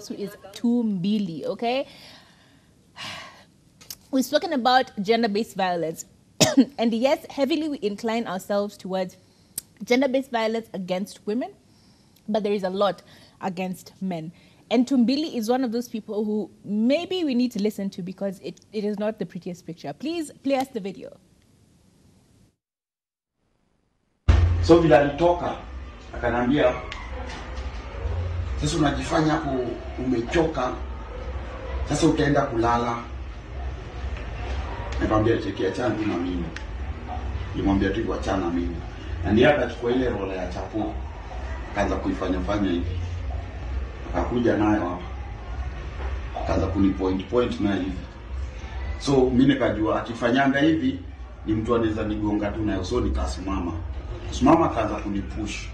who is 2mbili, okay? We've spoken about gender-based violence. And yes, heavily we incline ourselves towards gender-based violence against women, but there is a lot against men. And 2mbili is one of those people who maybe we need to listen to because it is not the prettiest picture. Please play us the video. So vile alitoka akanambia, sasa unajifanya hapo umechoka, sasa utaenda kulala. Nikamwambia cheki, achana tu na mimi. Nimwambia tu achana na mimi. Na ndiye akachukua ile rola ya chapo, akaanza kuifanya hivi. Akakuja nayo hapa. Akaanza kunipoint na hivi. So mimi nikajua akifanyanga hivi ni mtu anaweza nigonga tu nayo, so nikasimama. Simama akaanza kunipush.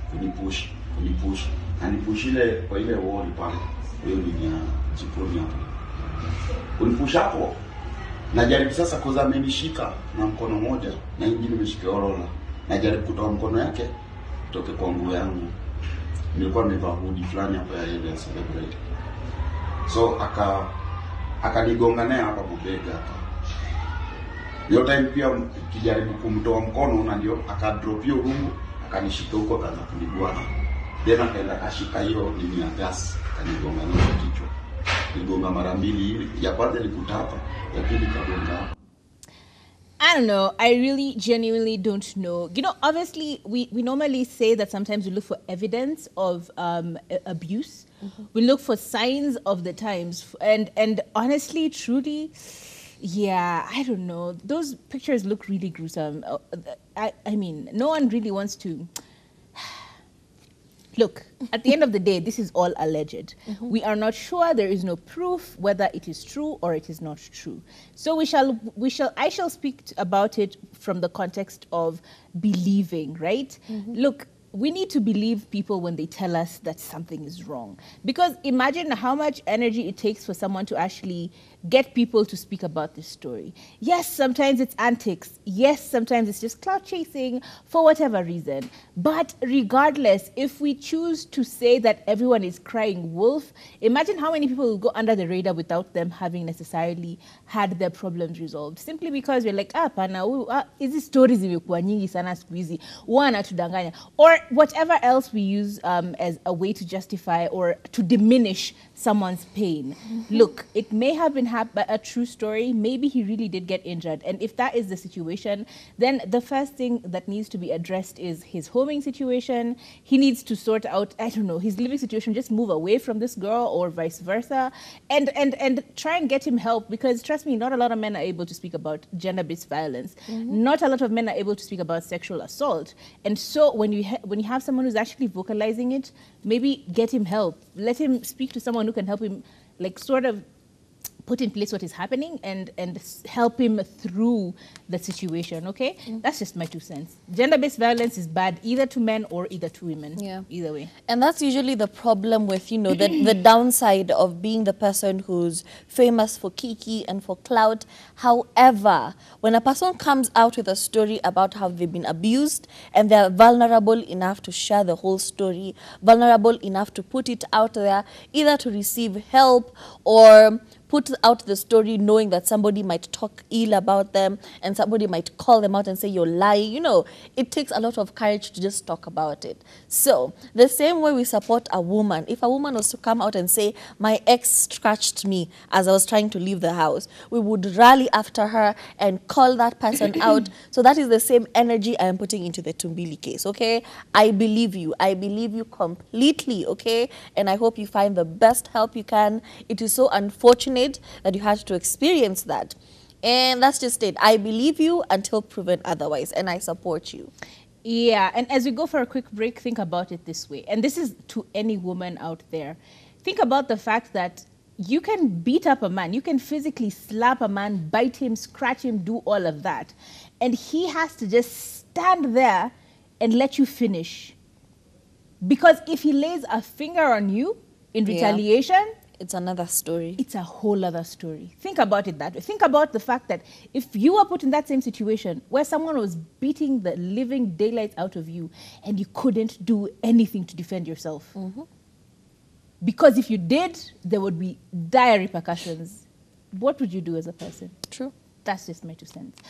Anipush ile kwa ile wall pale. Hiyo ni ya jikoni hapo. Kunipush hapo. Najaribu sasa koza amenishika na mkono moja na ingine nimeshika rola. Najaribu kutoa mkono yake toke kwa nguo yangu. Nilikuwa nimevaa hoodie fulani hapo ya Alleges celebrate. So akanigonga naye hapa bega hapa. Hiyo time pia kijaribu kumtoa mkono na ndio akadrop hiyo rungu, akanishika huko akaanza kunigwana. Then akaenda akashika hiyo nini ya gas, akanigonga na kichwa. Nigonga mara mbili, ya kwanza ilikutapa, ya pili kagonga. I don't know. I really genuinely don't know. You know, obviously, we normally say that sometimes we look for evidence of abuse. We look for signs of the times. And honestly, truly, yeah, I don't know. Those pictures look really gruesome. I mean, no one really wants to... Look, at the end of the day, this is all alleged. We are not sure. There is no proof whether it is true or it is not true. So I shall speak about it from the context of believing, right? Look, we need to believe people when they tell us that something is wrong. Because imagine how much energy it takes for someone to actually get people to speak about this story. Yes, sometimes it's antics. Yes, sometimes it's just clout chasing for whatever reason. But regardless, if we choose to say that everyone is crying wolf, imagine how many people will go under the radar without them having necessarily had their problems resolved. Simply because we're like, hizi stories zimekuwa nyingi sana siku hizi, wanatudanganya. Or whatever else we use as a way to justify or to diminish someone's pain. Look, it may have been a true story. Maybe he really did get injured. And if that is the situation, then the first thing that needs to be addressed is his homing situation. He needs to sort out, I don't know, his living situation, just move away from this girl or vice versa. And try and get him help, because trust me, not a lot of men are able to speak about gender-based violence. Not a lot of men are able to speak about sexual assault. And so when you have someone who's actually vocalizing it, maybe get him help. Let him speak to someone who can help him, like, sort of put in place what is happening and help him through the situation, okay? That's just my 2 cents. Gender-based violence is bad either to men or either to women. Yeah. Either way. And that's usually the problem with, you know, the downside of being the person who's famous for kiki and for clout. However, when a person comes out with a story about how they've been abused and they're vulnerable enough to share the whole story, vulnerable enough to put it out there, either to receive help or put out the story knowing that somebody might talk ill about them and somebody might call them out and say you're lying. You know, it takes a lot of courage to just talk about it. So the same way we support a woman, if a woman was to come out and say, my ex scratched me as I was trying to leave the house, we would rally after her and call that person out. So that is the same energy I am putting into the 2mbili case, okay? I believe you. I believe you completely, okay? And I hope you find the best help you can. It is so unfortunate that you had to experience that. And that's just it. I believe you until proven otherwise, and I support you. Yeah, and as we go for a quick break, think about it this way. And this is to any woman out there. Think about the fact that you can beat up a man, you can physically slap a man, bite him, scratch him, do all of that. And he has to just stand there and let you finish. Because if he lays a finger on you in retaliation, it's another story. It's a whole other story. Think about it that way. Think about the fact that if you were put in that same situation where someone was beating the living daylights out of you and you couldn't do anything to defend yourself, Because if you did, there would be dire repercussions. What would you do as a person? True. That's just my 2 cents.